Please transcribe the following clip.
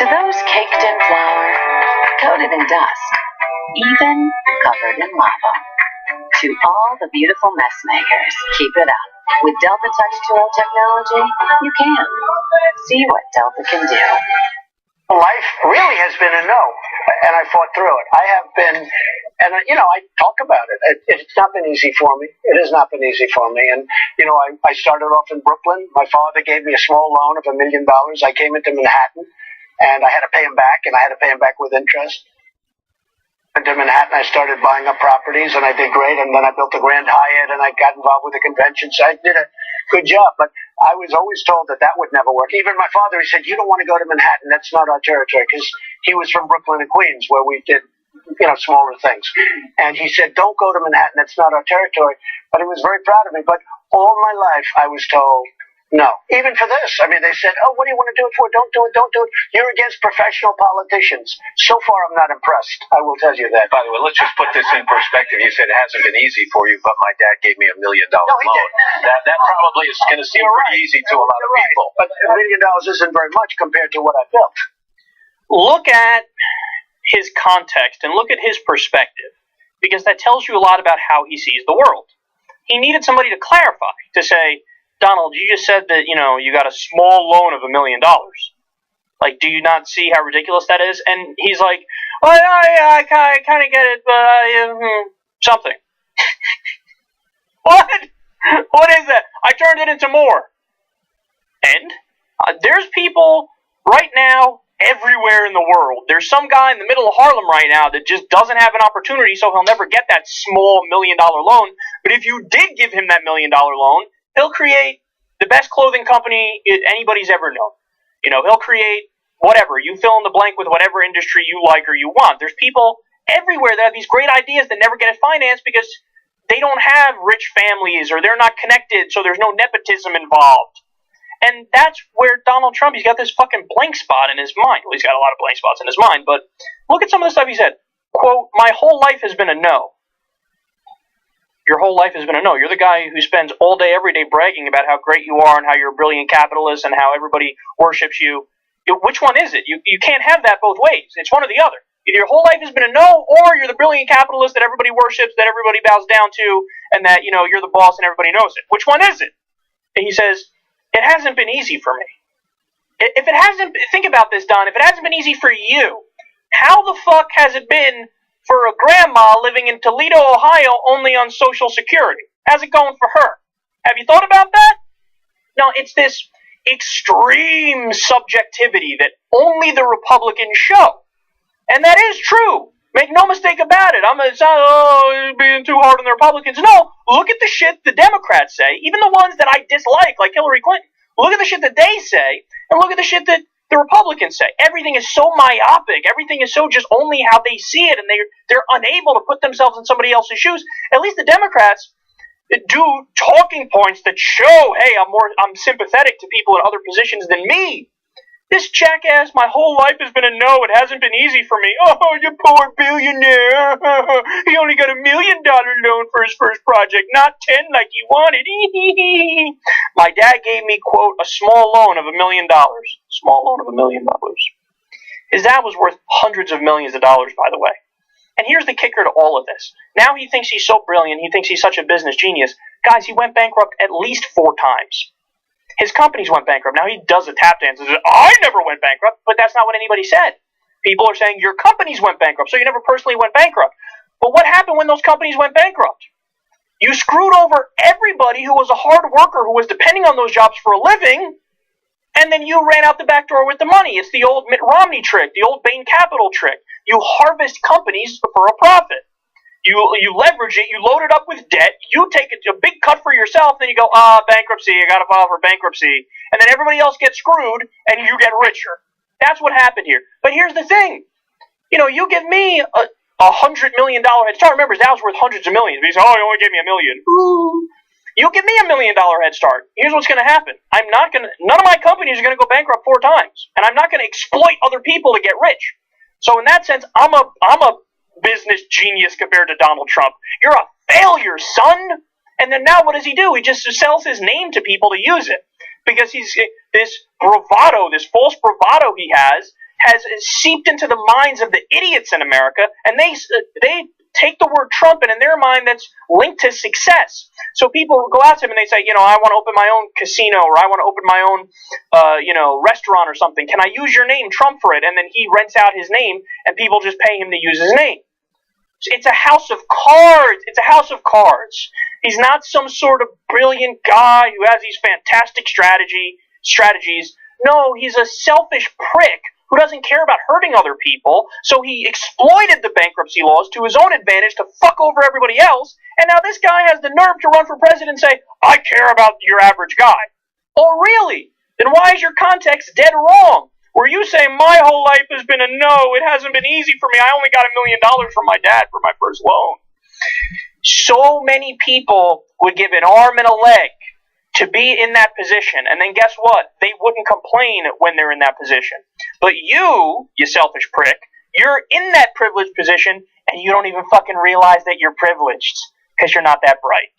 To those caked in flour, coated in dust, even covered in lava. To all the beautiful mess makers, keep it up. With Delta Touch Tool technology, you can. See what Delta can do. Life really has been a no, and I fought through it. I have been, and I talk about it. It's not been easy for me. It has not been easy for me. And, I started off in Brooklyn. My father gave me a small loan of $1 million. I came into Manhattan, and I had to pay him back, and I had to pay him back with interest. Into Manhattan, I started buying up properties, and I did great. And then I built the Grand Hyatt, and I got involved with the convention. So I did a good job. But I was always told that would never work. Even my father, he said, "You don't want to go to Manhattan. That's not our territory," because he was from Brooklyn and Queens, where we did, smaller things. And he said, "Don't go to Manhattan. That's not our territory." But he was very proud of me. But all my life, I was told no. Even for this. I mean, they said, "Oh, what do you want to do it for? Don't do it. Don't do it. You're against professional politicians." So far, I'm not impressed. I will tell you that. By the way, let's just put this in perspective. You said it hasn't been easy for you, but my dad gave me $1 million loan. That probably is going to seem pretty easy to a lot of people. But $1 million isn't very much compared to what I built. Look at his context and look at his perspective, because that tells you a lot about how he sees the world. He needed somebody to clarify, to say, "Donald, you just said that, you got a small loan of $1 million. Like, do you not see how ridiculous that is?" And he's like, "Well, I kind of get it, but something." What? What is that? I turned it into more. And there's people right now everywhere in the world. There's some guy in the middle of Harlem right now that just doesn't have an opportunity, so he'll never get that small $1 million loan. But if you did give him that $1 million loan, he'll create the best clothing company anybody's ever known. He'll create whatever. You fill in the blank with whatever industry you like or you want. There's people everywhere that have these great ideas that never get it financed because they don't have rich families or they're not connected, so there's no nepotism involved. And that's where Donald Trump, he's got this fucking blank spot in his mind. Well, he's got a lot of blank spots in his mind, but look at some of the stuff he said. Quote, "My whole life has been a no." Your whole life has been a no. You're the guy who spends all day, every day bragging about how great you are and how you're a brilliant capitalist and how everybody worships you. Which one is it? You can't have that both ways. It's one or the other. Either your whole life has been a no, or you're the brilliant capitalist that everybody worships, that everybody bows down to, and that, you're the boss and everybody knows it. Which one is it? And he says, "It hasn't been easy for me." If it hasn't, think about this, Don. If it hasn't been easy for you, how the fuck has it been for a grandma living in Toledo, Ohio, only on Social Security? How's it going for her? Have you thought about that? No, it's this extreme subjectivity that only the Republicans show. And that is true. Make no mistake about it. It's not, being too hard on the Republicans. No, look at the shit the Democrats say, even the ones that I dislike, like Hillary Clinton. Look at the shit that they say, and look at the shit that the Republicans say. Everything is so myopic. Everything is so just only how they see it, and they're unable to put themselves in somebody else's shoes. At least the Democrats do talking points that show, hey, I'm sympathetic to people in other positions than me. This jackass, my whole life has been a no. It hasn't been easy for me. Oh, you poor billionaire. He only got $1 million loan for his first project, not 10 like he wanted. My dad gave me, quote, a small loan of $1 million. Small loan of $1 million. His dad was worth hundreds of millions of dollars, by the way. And here's the kicker to all of this. Now he thinks he's so brilliant. He thinks he's such a business genius. Guys, he went bankrupt at least 4 times. His companies went bankrupt. Now he does the tap dance and says, "I never went bankrupt," but that's not what anybody said. People are saying your companies went bankrupt, so you never personally went bankrupt. But what happened when those companies went bankrupt? You screwed over everybody who was a hard worker who was depending on those jobs for a living, and then you ran out the back door with the money. It's the old Mitt Romney trick, the old Bain Capital trick. You harvest companies for a profit. You leverage it, you load it up with debt, you take a big cut for yourself, then you go, bankruptcy, I gotta file for bankruptcy. And then everybody else gets screwed, and you get richer. That's what happened here. But here's the thing. You give me a $100 million head start. Remember, Dow's worth hundreds of millions. But he said, "Oh, you only gave me $1 million. Ooh. You give me $1 million head start. Here's what's gonna happen. None of my companies are gonna go bankrupt 4 times. And I'm not gonna exploit other people to get rich. So in that sense, I'm a business genius compared to Donald Trump. You're a failure, son." And then now what does he do? He just sells his name to people to use it. Because he's this bravado, this false bravado he has, has seeped into the minds of the idiots in America, and they take the word Trump, and in their mind that's linked to success. So people go out to him and they say, I want to open my own casino, or I want to open my own, restaurant or something. Can I use your name, Trump, for it? And then he rents out his name, and people just pay him to use his name. It's a house of cards. It's a house of cards. He's not some sort of brilliant guy who has these fantastic strategies. No, he's a selfish prick who doesn't care about hurting other people, so he exploited the bankruptcy laws to his own advantage to fuck over everybody else, and now this guy has the nerve to run for president and say, I care about your average guy. Oh, really? Then why is your context dead wrong? Where you say, my whole life has been a no, it hasn't been easy for me, I only got $1 million from my dad for my first loan. So many people would give an arm and a leg to be in that position, and then guess what? They wouldn't complain when they're in that position. But you selfish prick, you're in that privileged position, and you don't even fucking realize that you're privileged, because you're not that bright.